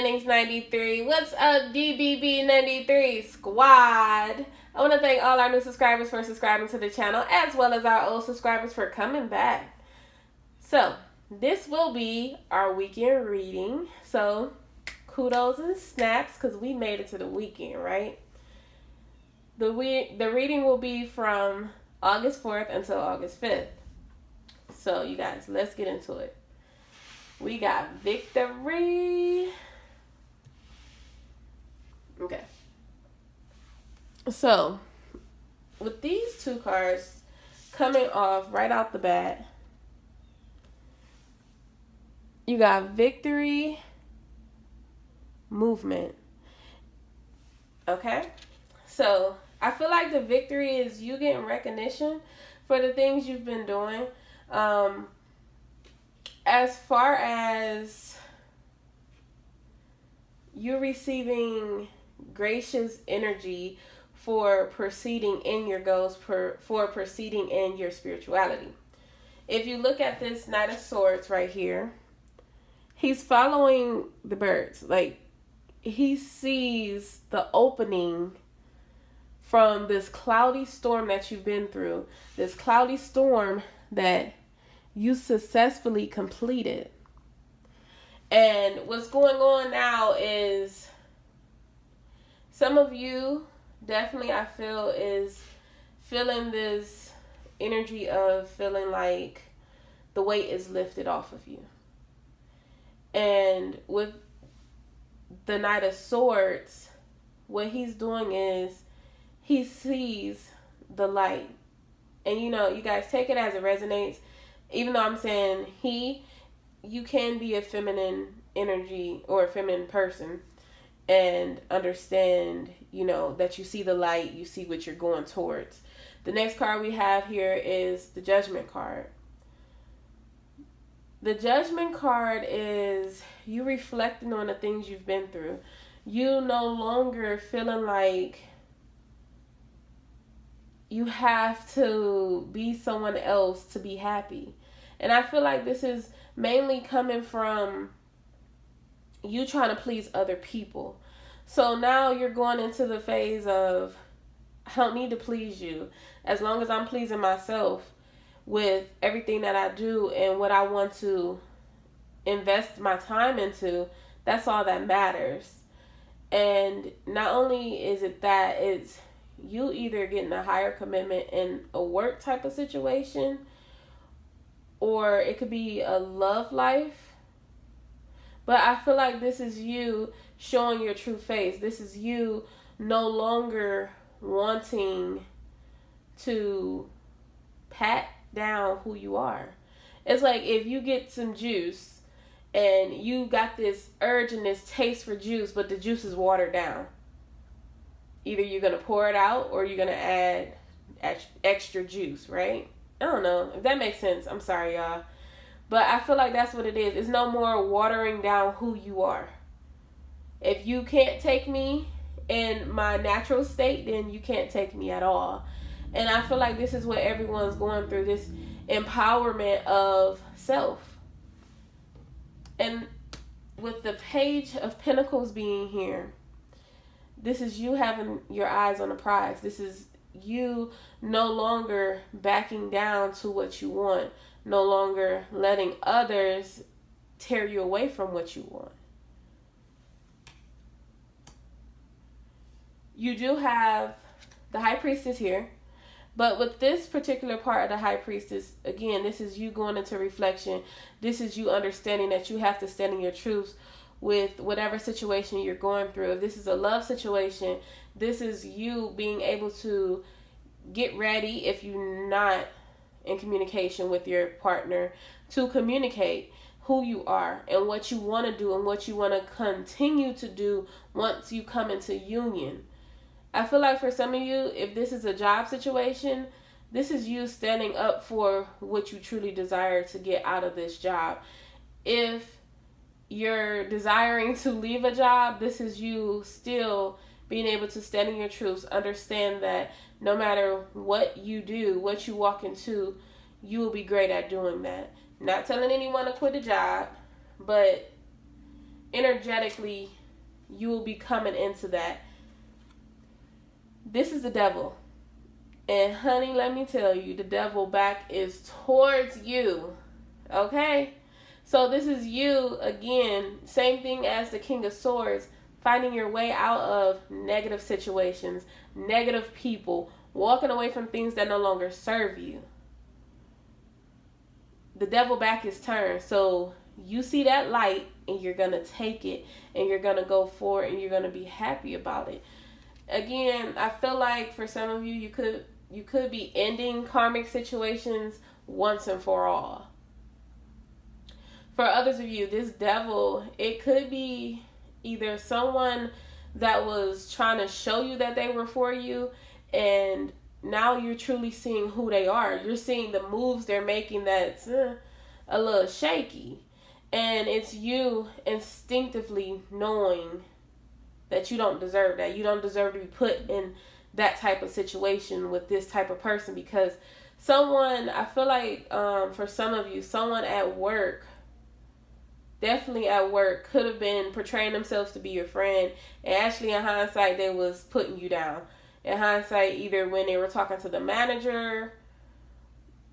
Jennings93. What's up, DBB93 squad? I want to thank all our new subscribers for subscribing to the channel, as well as our old subscribers for coming back. So, this will be our weekend reading. So, kudos and snaps, because we made it to the weekend, right? The reading will be from August 4th until August 5th. So, you guys, let's get into it. We got victory. Okay. So, with these two cards coming off right out the bat, you got victory, movement. Okay? So, I feel like the victory is you getting recognition for the things you've been doing. As far as you receiving gracious energy for proceeding in your goals, for proceeding in your spirituality. If you look at this Knight of Swords right here, he's following the birds. Like, he sees the opening from this cloudy storm that you've been through. This cloudy storm that you successfully completed. And what's going on now is some of you definitely, I feel, is feeling this energy of feeling like the weight is lifted off of you. And with the Knight of Swords, what he's doing is he sees the light. And you know, you guys take it as it resonates. Even though I'm saying you can be a feminine energy or a feminine person and understand, you know, that you see the light, you see what you're going towards. The next card we have here is the Judgment card. The Judgment card is you reflecting on the things you've been through. You no longer feeling like you have to be someone else to be happy. And I feel like this is mainly coming from you trying to please other people. So now you're going into the phase of, I don't need to please you. As long as I'm pleasing myself with everything that I do and what I want to invest my time into, that's all that matters. And not only is it that, it's you either getting a higher commitment in a work type of situation, or it could be a love life. But I feel like this is you showing your true face. This is you no longer wanting to pat down who you are. It's like if you get some juice and you got this urge and this taste for juice, but the juice is watered down. Either you're going to pour it out or you're going to add extra juice, right? I don't know if that makes sense. I'm sorry, y'all. But I feel like that's what it is. It's no more watering down who you are. If you can't take me in my natural state, then you can't take me at all. And I feel like this is what everyone's going through, this empowerment of self. And with the Page of Pentacles being here, this is you having your eyes on the prize. This is you no longer backing down to what you want. No longer letting others tear you away from what you want. You do have the High Priestess here. But with this particular part of the High Priestess, again, this is you going into reflection. This is you understanding that you have to stand in your truth with whatever situation you're going through. If this is a love situation, this is you being able to get ready, if you're not in communication with your partner, to communicate who you are and what you want to do and what you want to continue to do once you come into union. I feel like for some of you, if this is a job situation, this is you standing up for what you truly desire to get out of this job. If you're desiring to leave a job, this is you still being able to stand in your truths, understand that no matter what you do, what you walk into, you will be great at doing that. Not telling anyone to quit a job, but energetically You will be coming into that. This is the devil. And honey, let me tell you, the devil back is towards you. Okay? So this is you, again, same thing as the King of Swords, finding your way out of negative situations, negative people, walking away from things that no longer serve you. The devil back is turned. So you see that light and you're going to take it and you're going to go for it and you're going to be happy about it. Again, I feel like for some of you, you could be ending karmic situations once and for all. For others of you, this devil, it could be either someone that was trying to show you that they were for you, and now you're truly seeing who they are. You're seeing the moves they're making that's a little shaky. And it's you instinctively knowing that you don't deserve that. You don't deserve to be put in that type of situation with this type of person, because someone, I feel like for some of you, someone at work, definitely at work, could have been portraying themselves to be your friend, and actually in hindsight they was putting you down. In hindsight, either when they were talking to the manager,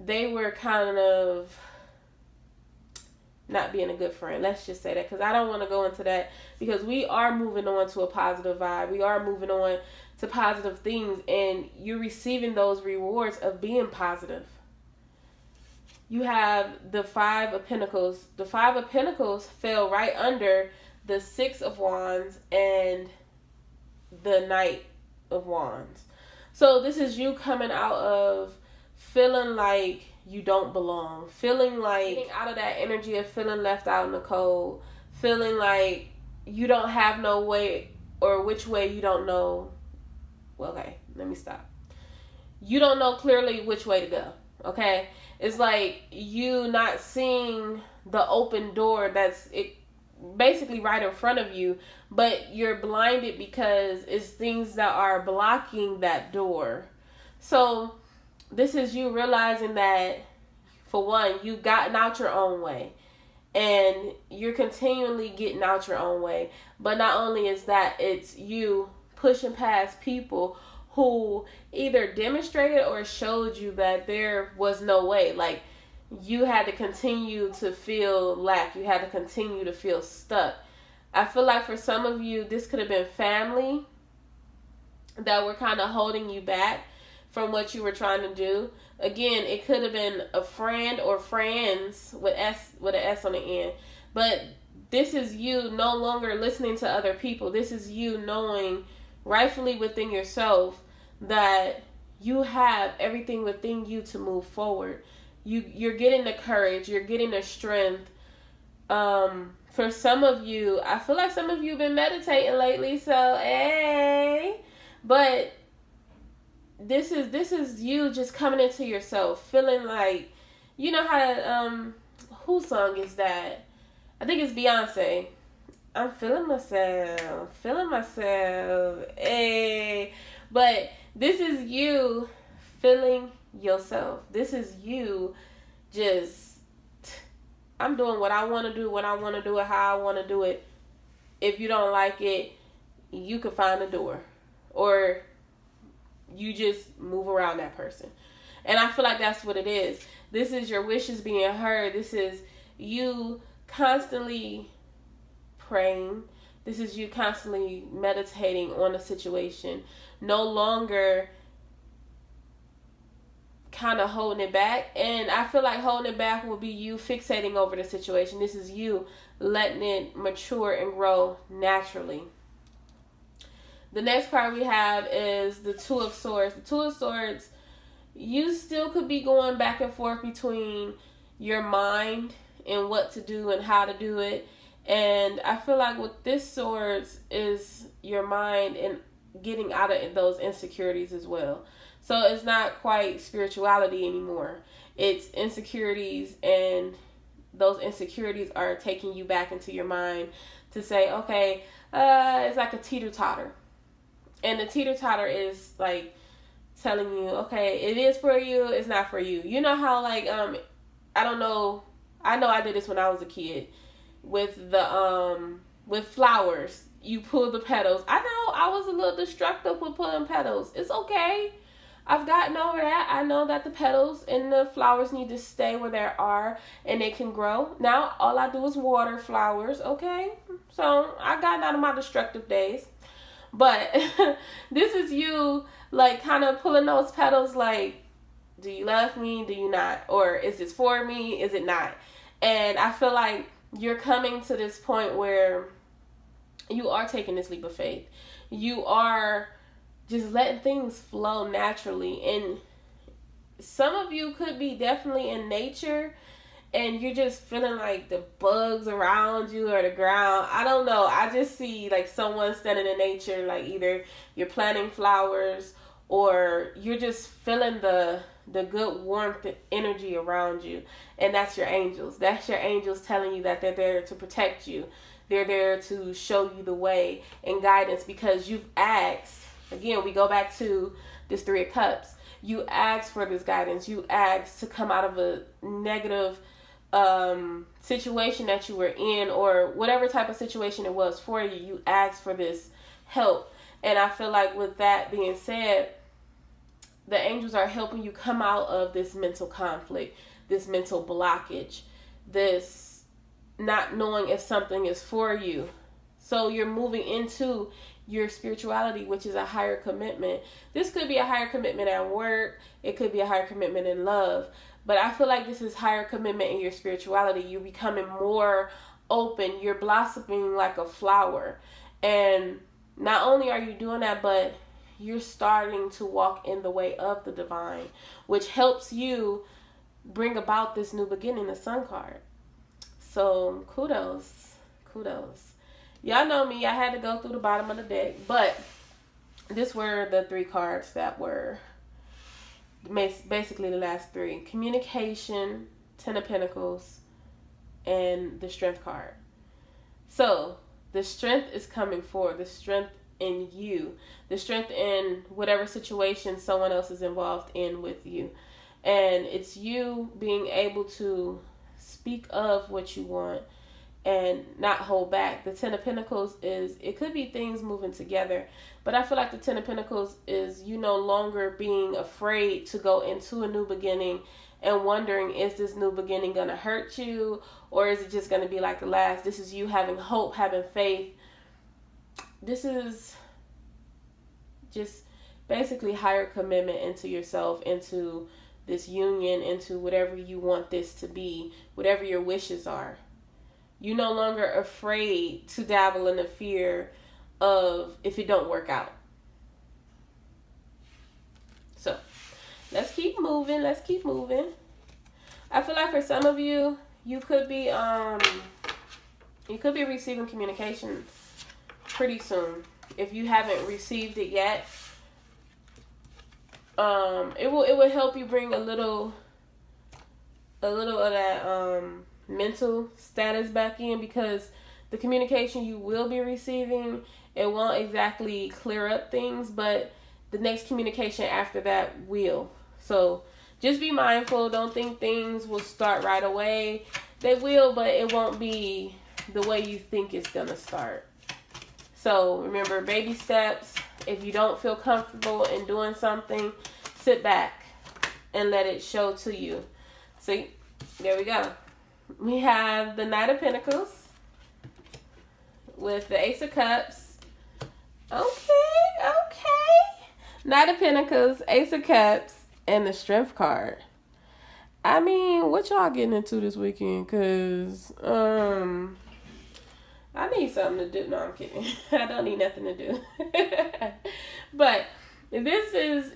they were kind of not being a good friend. Let's just say that, because I don't want to go into that, because we are moving on to a positive vibe. We are moving on to positive things, and you're receiving those rewards of being positive. You have the Five of Pentacles. The Five of Pentacles fell right under the Six of Wands and the Knight of Wands. So this is you coming out of feeling like you don't belong, feeling like getting out of that energy of feeling left out in the cold, feeling like you don't have no way, or which way you don't know. Well, okay, let me stop. You don't know clearly which way to go, okay? It's like you not seeing the open door that's basically right in front of you, but you're blinded because it's things that are blocking that door. So this is you realizing that, for one, you've gotten out your own way, and you're continually getting out your own way. But not only is that, it's you pushing past people who either demonstrated or showed you that there was no way. Like, you had to continue to feel lack. You had to continue to feel stuck. I feel like for some of you, this could have been family that were kind of holding you back from what you were trying to do. Again, it could have been a friend or friends with an S on the end. But this is you no longer listening to other people. This is you knowing rightfully within yourself that you have everything within you to move forward. You're getting the courage. You're getting the strength. For some of you, I feel like some of you have been meditating lately. So, hey. But this is you just coming into yourself, feeling like, you know how, whose song is that? I think it's Beyonce. I'm feeling myself, hey. But this is you feeling yourself. This is you just, I'm doing what I want to do, when I want to do it, how I want to do it. If you don't like it, you can find a door, or you just move around that person. And I feel like that's what it is. This is your wishes being heard. This is you constantly praying. This is you constantly meditating on a situation. No longer kind of holding it back. And I feel like holding it back will be you fixating over the situation. This is you letting it mature and grow naturally. The next card we have is the Two of Swords. The Two of Swords, you still could be going back and forth between your mind and what to do and how to do it. And I feel like with this swords is your mind and getting out of those insecurities as well. So it's not quite spirituality anymore. It's insecurities, and those insecurities are taking you back into your mind to say, okay, it's like a teeter-totter. And the teeter-totter is like telling you, okay, it is for you, it's not for you. You know how, like, I don't know, I know I did this when I was a kid with the with flowers. you pull the petals. I know I was a little destructive with pulling petals. It's okay. I've gotten over that. I know that the petals and the flowers need to stay where they are and they can grow. Now, all I do is water flowers, okay? So, I got out of my destructive days. But this is you, like, kind of pulling those petals, like, do you love me? Do you not? Or is this for me? Is it not? And I feel like you're coming to this point where you are taking this leap of faith. You are just letting things flow naturally. And some of you could be definitely in nature and you're just feeling like the bugs around you or the ground. I don't know. I just see like someone standing in nature, like either you're planting flowers or you're just feeling the good warmth and energy around you. And that's your angels. That's your angels telling you that they're there to protect you. They're there to show you the way and guidance because you've asked. Again, we go back to this Three of Cups. You asked for this guidance. You asked to come out of a negative situation that you were in, or whatever type of situation it was for you. You asked for this help. And I feel like with that being said, the angels are helping you come out of this mental conflict, this mental blockage, this not knowing if something is for you. So you're moving into your spirituality, which is a higher commitment. This could be a higher commitment at work. It could be a higher commitment in love. But I feel like this is higher commitment in your spirituality. You're becoming more open. You're blossoming like a flower. And not only are you doing that, but you're starting to walk in the way of the divine, which helps you bring about this new beginning, the Sun card. So kudos. Y'all know me. I had to go through the bottom of the deck, but this were the three cards that were basically the last three. Communication, Ten of Pentacles, and the Strength card. So the strength is coming forward. The strength in you. The strength in whatever situation someone else is involved in with you. And it's you being able to speak of what you want and not hold back. The Ten of Pentacles is, it could be things moving together, but I feel like the Ten of Pentacles is you no longer being afraid to go into a new beginning and wondering, is this new beginning going to hurt you, or is it just going to be like the last? This is you having hope, having faith. This is just basically higher commitment into yourself, into this union, into whatever you want this to be, whatever your wishes are. You're no longer afraid to dabble in the fear of if it don't work out. So, let's keep moving. I feel like for some of you, you could be receiving communication pretty soon. If you haven't received it yet, it will help you bring a little of that mental status back in, because the communication you will be receiving, it won't exactly clear up things, but the next communication after that will. So just be mindful. Don't think things will start right away. They will, but it won't be the way you think it's gonna start. So remember, baby steps. If you don't feel comfortable in doing something, sit back and let it show to you. See, there we go. We have the Knight of Pentacles with the Ace of Cups. Okay. Knight of Pentacles, Ace of Cups, and the Strength card. I mean, what y'all getting into this weekend? Because, I need something to do. No, I'm kidding. I don't need nothing to do. But this is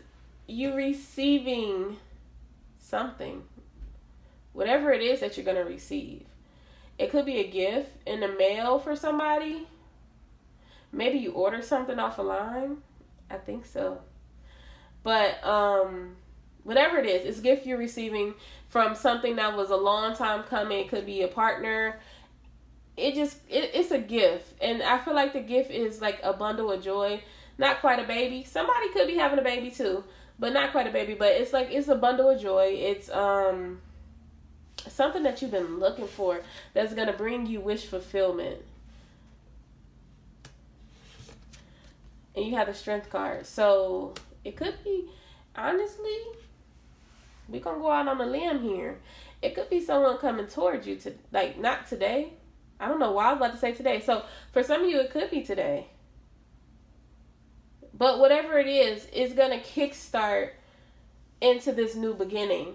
you receiving something. Whatever it is that you're going to receive. It could be a gift in the mail for somebody. Maybe you order something off a line. I think so. But whatever it is, it's a gift you're receiving from something that was a long time coming. It could be a partner. It's a gift. And I feel like the gift is like a bundle of joy. Not quite a baby. Somebody could be having a baby too, but not quite a baby. But it's like, it's a bundle of joy. It's something that you've been looking for that's going to bring you wish fulfillment. and you have the Strength card. So it could be, honestly, we're going to go out on a limb here. It could be someone coming towards you, to like, not today. I don't know why I was about to say today. So for some of you, it could be today. But whatever it is, it's going to kickstart into this new beginning.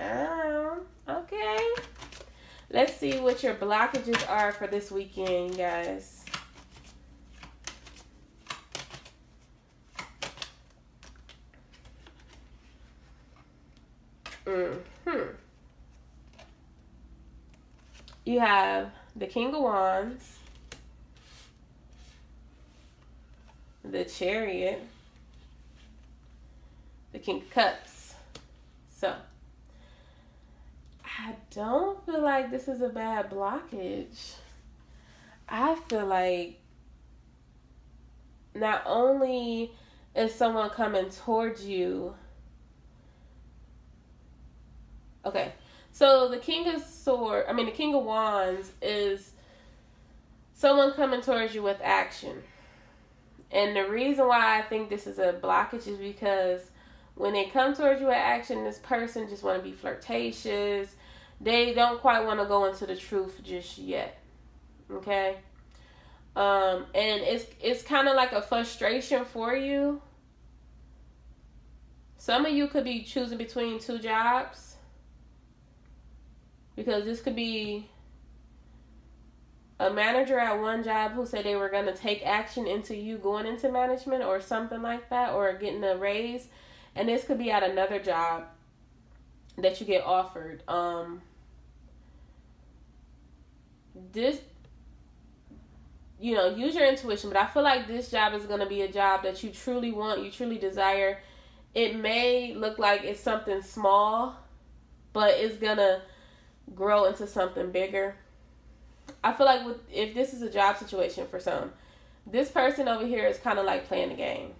Oh, okay. Let's see what your blockages are for this weekend, guys. You have the King of Wands, the Chariot, the King of Cups. So, I don't feel like this is a bad blockage. I feel like not only is someone coming towards you. Okay, so the King of Wands is someone coming towards you with action. And the reason why I think this is a blockage is because when they come towards you with action, this person just want to be flirtatious. They don't quite want to go into the truth just yet. Okay? And it's kind of like a frustration for you. Some of you could be choosing between two jobs. Because this could be a manager at one job who said they were going to take action into you going into management or something like that, or getting a raise. And this could be at another job that you get offered. Use your intuition, but I feel like this job is going to be a job that you truly want, you truly desire. It may look like it's something small, but it's going to grow into something bigger. I feel like if this is a job situation for some, this person over here is kind of like playing the game.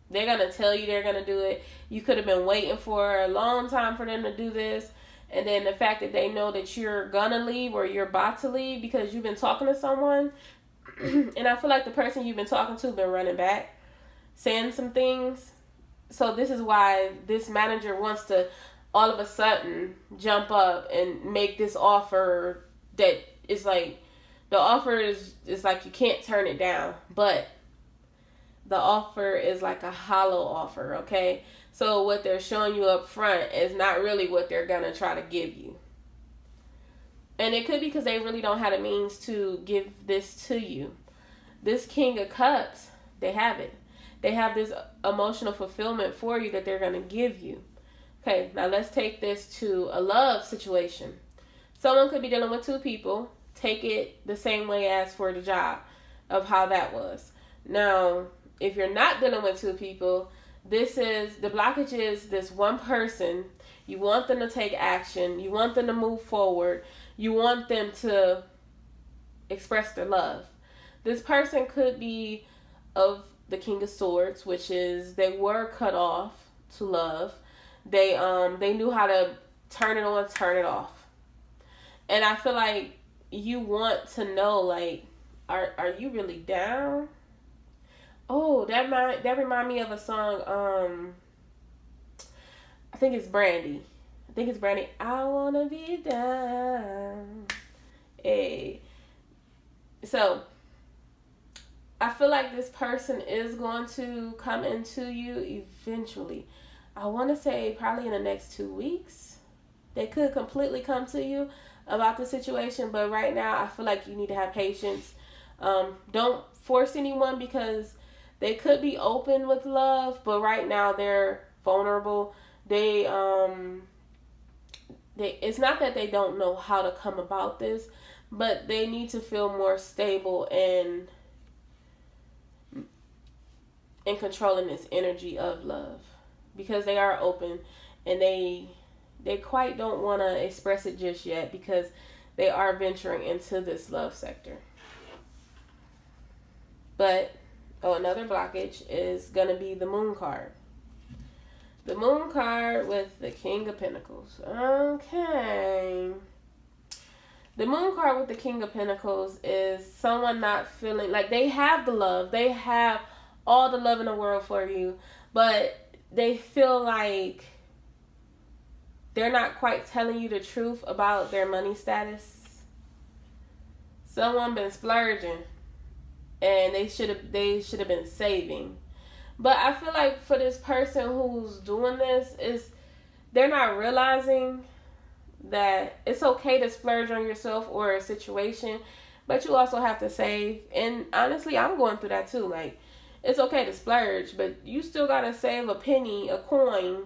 They're going to tell you they're going to do it. You could have been waiting for a long time for them to do this. And then the fact that they know that you're going to leave or you're about to leave because you've been talking to someone. And I feel like the person you've been talking to been running back, saying some things. So this is why this manager wants to all of a sudden jump up and make this offer that is like, the offer is like you can't turn it down, but the offer is like a hollow offer, okay? So what they're showing you up front is not really what they're going to try to give you. And it could be because they really don't have the means to give this to you. This King of Cups, they have it. They have this emotional fulfillment for you that they're going to give you. Okay, now let's take this to a love situation. Someone could be dealing with two people. Take it the same way as for the job of how that was. Now, if you're not dealing with two people, the blockage is this one person. You want them to take action. You want them to move forward. You want them to express their love. This person could be of the King of Swords, which is they were cut off to love. They knew how to turn it on, turn it off. And I feel like you want to know, like, are you really down? Oh, that remind me of a song. I think it's Brandy. I wanna be down. Hey. So I feel like this person is going to come into you eventually. I want to say probably in the next 2 weeks. They could completely come to you about the situation, but right now I feel like you need to have patience. Don't force anyone because they could be open with love, but right now they're vulnerable. It's not that they don't know how to come about this, but they need to feel more stable and controlling this energy of love, because they are open and they quite don't want to express it just yet because they are venturing into this love sector. But another blockage is going to be the Moon card. The Moon card with the King of Pentacles. Okay. The Moon card with the King of Pentacles is someone not feeling like they have the love. They have all the love in the world for you, but they feel like they're not quite telling you the truth about their money status. Someone been splurging and they should have been saving. But I feel like for this person who's doing this, is they're not realizing that it's okay to splurge on yourself or a situation, but you also have to save. And honestly, I'm going through that too. Like, it's okay to splurge, but you still gotta save a penny, a coin,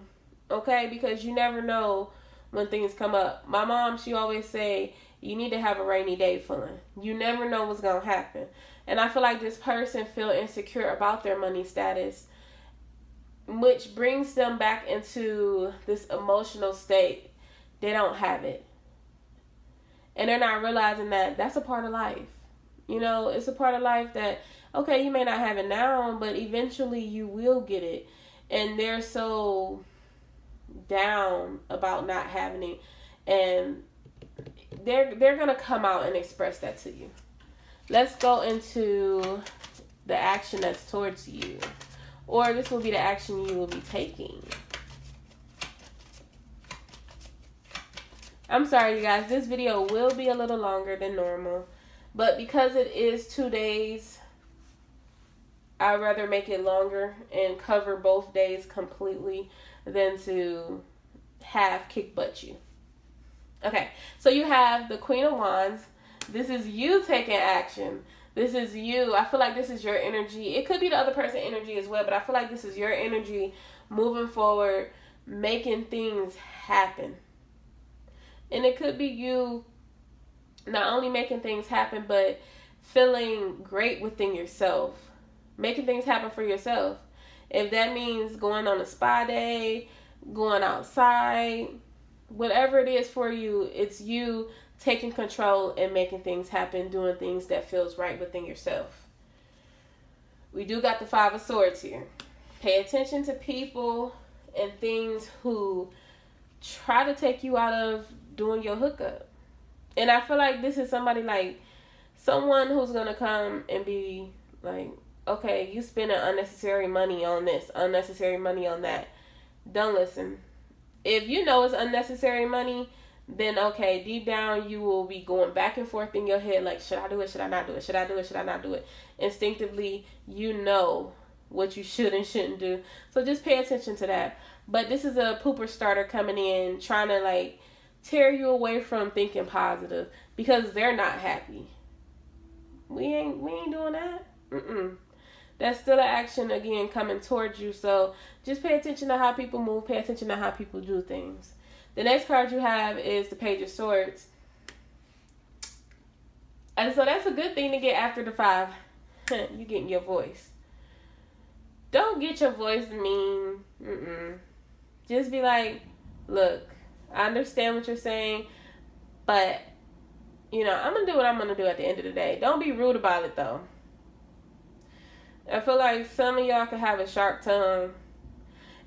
okay? Because you never know when things come up. My mom, she always say, you need to have a rainy day fund. You never know what's gonna happen. And I feel like this person feel insecure about their money status, which brings them back into this emotional state. They don't have it. And they're not realizing that that's a part of life. You know, it's a part of life that, okay, you may not have it now, but eventually you will get it. And they're so down about not having it. And they're going to come out and express that to you. Let's go into the action that's towards you. Or this will be the action you will be taking. I'm sorry, you guys. This video will be a little longer than normal. But because it is 2 days, I'd rather make it longer and cover both days completely than to half kick butt you. Okay, so you have the Queen of Wands. This is you taking action. This is you. I feel like this is your energy. It could be the other person's energy as well, but I feel like this is your energy moving forward, making things happen. And it could be you not only making things happen, but feeling great within yourself. Making things happen for yourself. If that means going on a spa day, going outside, whatever it is for you, it's you taking control and making things happen, doing things that feels right within yourself. We do got the Five of Swords here. Pay attention to people and things who try to take you out of doing your hookup. And I feel like this is somebody like someone who's going to come and be like, okay, you spending unnecessary money on this, unnecessary money on that. Don't listen. If you know it's unnecessary money, then okay, deep down you will be going back and forth in your head like, should I do it? Should I not do it? Should I do it? Should I not do it? Instinctively, you know what you should and shouldn't do. So just pay attention to that. But this is a pooper starter coming in, trying to like tear you away from thinking positive because they're not happy. We ain't doing that. That's still an action again coming towards you. So just pay attention to how people move. Pay attention to how people do things. The next card you have is the Page of Swords. And so that's a good thing to get after the 5. You getting your voice. Don't get your voice mean. Just be like, look, I understand what you're saying, but, you know, I'm going to do what I'm going to do at the end of the day. Don't be rude about it, though. I feel like some of y'all can have a sharp tongue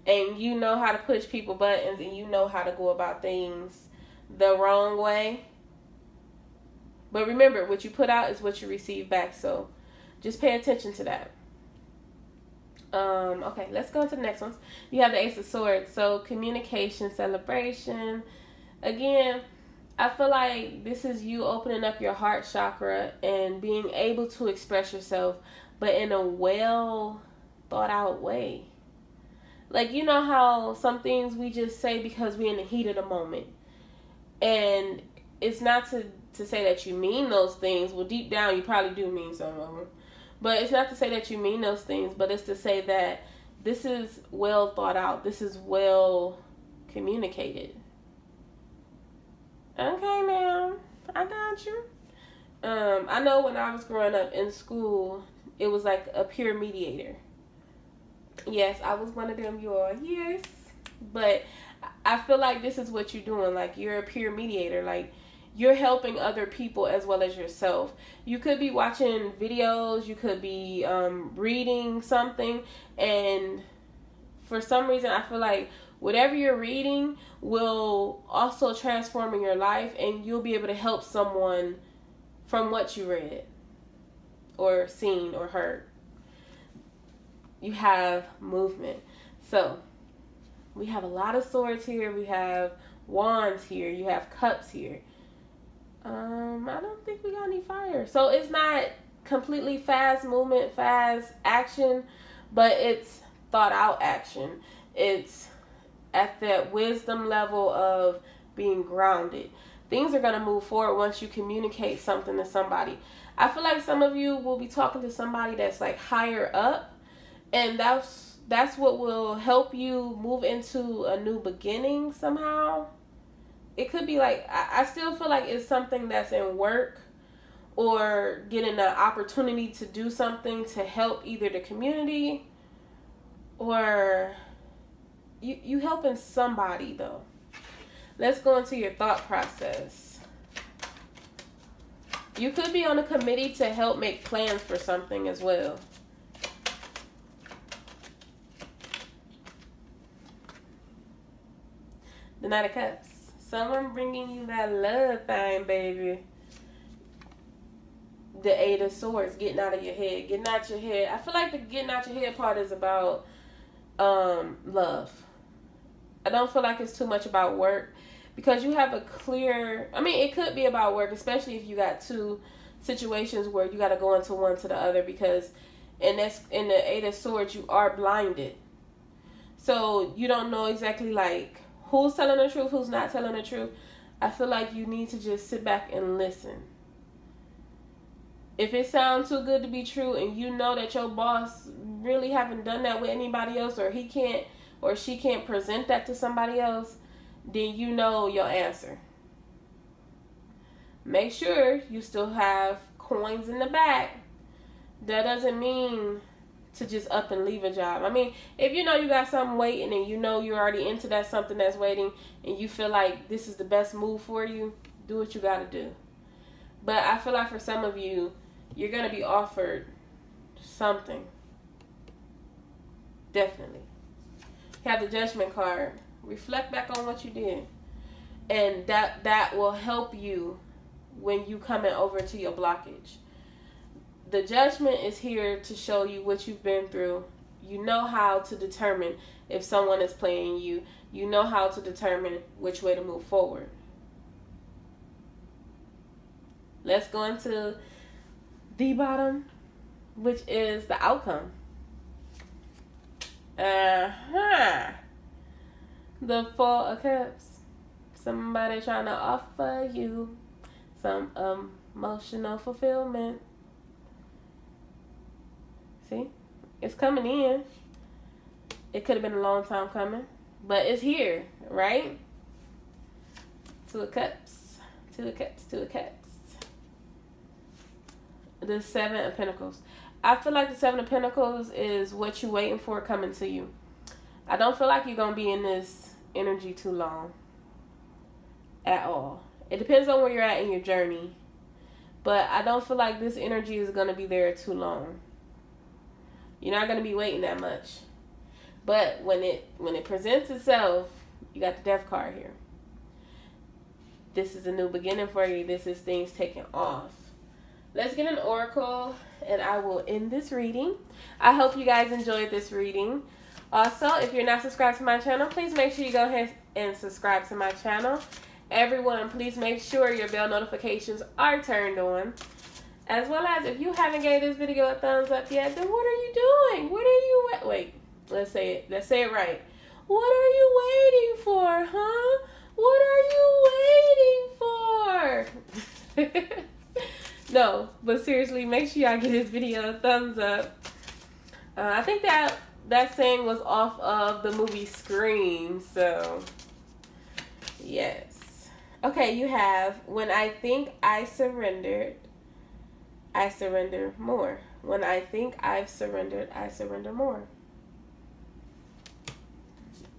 and you know how to push people buttons and you know how to go about things the wrong way. But remember, what you put out is what you receive back. So just pay attention to that. Okay, let's go into the next ones. You have the Ace of Swords. So communication, celebration. Again, I feel like this is you opening up your heart chakra and being able to express yourself, but in a well thought out way. Like, you know how some things we just say because we're in the heat of the moment. And it's not to say that you mean those things. Well, deep down, you probably do mean some of them. But it's not to say that you mean those things, but it's to say that this is well thought out. This is well communicated. Okay, ma'am. I got you. I know when I was growing up in school, it was like a peer mediator. Yes, I was one of them, yes. But I feel like this is what you're doing. Like, you're a peer mediator. Like, you're helping other people as well as yourself. You could be watching videos. You could be reading something. And for some reason, I feel like Whatever you're reading will also transform in your life, and you'll be able to help someone from what you read or seen or heard. You have movement. So we have a lot of swords here. We have wands here. You have cups here. I don't think we got any fire. So it's not completely fast movement, fast action, but it's thought out action. It's at that wisdom level of being grounded. Things are going to move forward once you communicate something to somebody. I feel like some of you will be talking to somebody that's like higher up, and that's what will help you move into a new beginning somehow. It could be like, I still feel like it's something that's in work, or getting an opportunity to do something to help either the community, or you helping somebody though. Let's go into your thought process. You could be on a committee to help make plans for something as well. The Knight of Cups. Someone bringing you that love thing, baby. The Eight of Swords. Getting out of your head. Getting out your head. I feel like the getting out your head part is about love. I don't feel like it's too much about work, because you have a clear, I mean, it could be about work, especially if you got two situations where you got to go into one to the other, because in the Eight of Swords, you are blinded. So you don't know exactly like who's telling the truth, who's not telling the truth. I feel like you need to just sit back and listen. If it sounds too good to be true, and you know that your boss really haven't done that with anybody else, or he can't or she can't present that to somebody else, then you know your answer. Make sure you still have coins in the back. That doesn't mean to just up and leave a job. I mean, if you know you got something waiting, and you know you're already into that something that's waiting, and you feel like this is the best move for you, do what you got to do. But I feel like for some of you, you're going to be offered something. Definitely. You have the Judgment card. Reflect back on what you did. And that will help you when you coming over to your blockage. The Judgment is here to show you what you've been through. You know how to determine if someone is playing you. You know how to determine which way to move forward. Let's go into the bottom, which is the outcome. The Four of Cups. Somebody trying to offer you some emotional fulfillment. See? It's coming in. It could have been a long time coming, but it's here, right? Two of Cups. Two of Cups. Two of Cups. The Seven of Pentacles. I feel like the Seven of Pentacles is what you're waiting for coming to you. I don't feel like you're going to be in this energy too long. At all. It depends on where you're at in your journey. But I don't feel like this energy is going to be there too long. You're not going to be waiting that much. But when it presents itself, you got the Death card here. This is a new beginning for you. This is things taking off. Let's get an oracle, and I will end this reading. I hope you guys enjoyed this reading. Also, if you're not subscribed to my channel, please make sure you go ahead and subscribe to my channel. Everyone, please make sure your bell notifications are turned on. As well as, if you haven't gave this video a thumbs up yet, then what are you doing? What are you wait? Let's say it. Let's say it right. What are you waiting for, huh? What are you waiting for? No, but seriously, make sure y'all give this video a thumbs up. I think that saying was off of the movie Scream, so yes. Okay, you have, when I think I surrendered, I surrender more. When I think I've surrendered, I surrender more.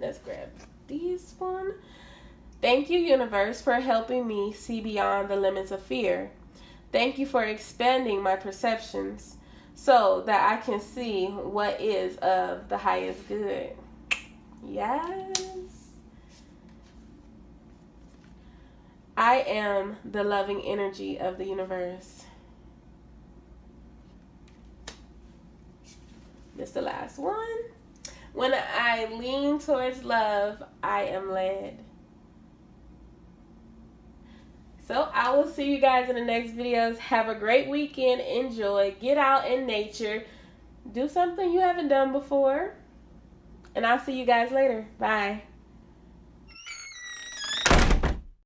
Let's grab this one. Thank you, universe, for helping me see beyond the limits of fear. Thank you for expanding my perceptions so that I can see what is of the highest good. Yes. I am the loving energy of the universe. This is the last one. When I lean towards love, I am led. So I will see you guys in the next videos. Have a great weekend. Enjoy. Get out in nature. Do something you haven't done before. And I'll see you guys later. Bye.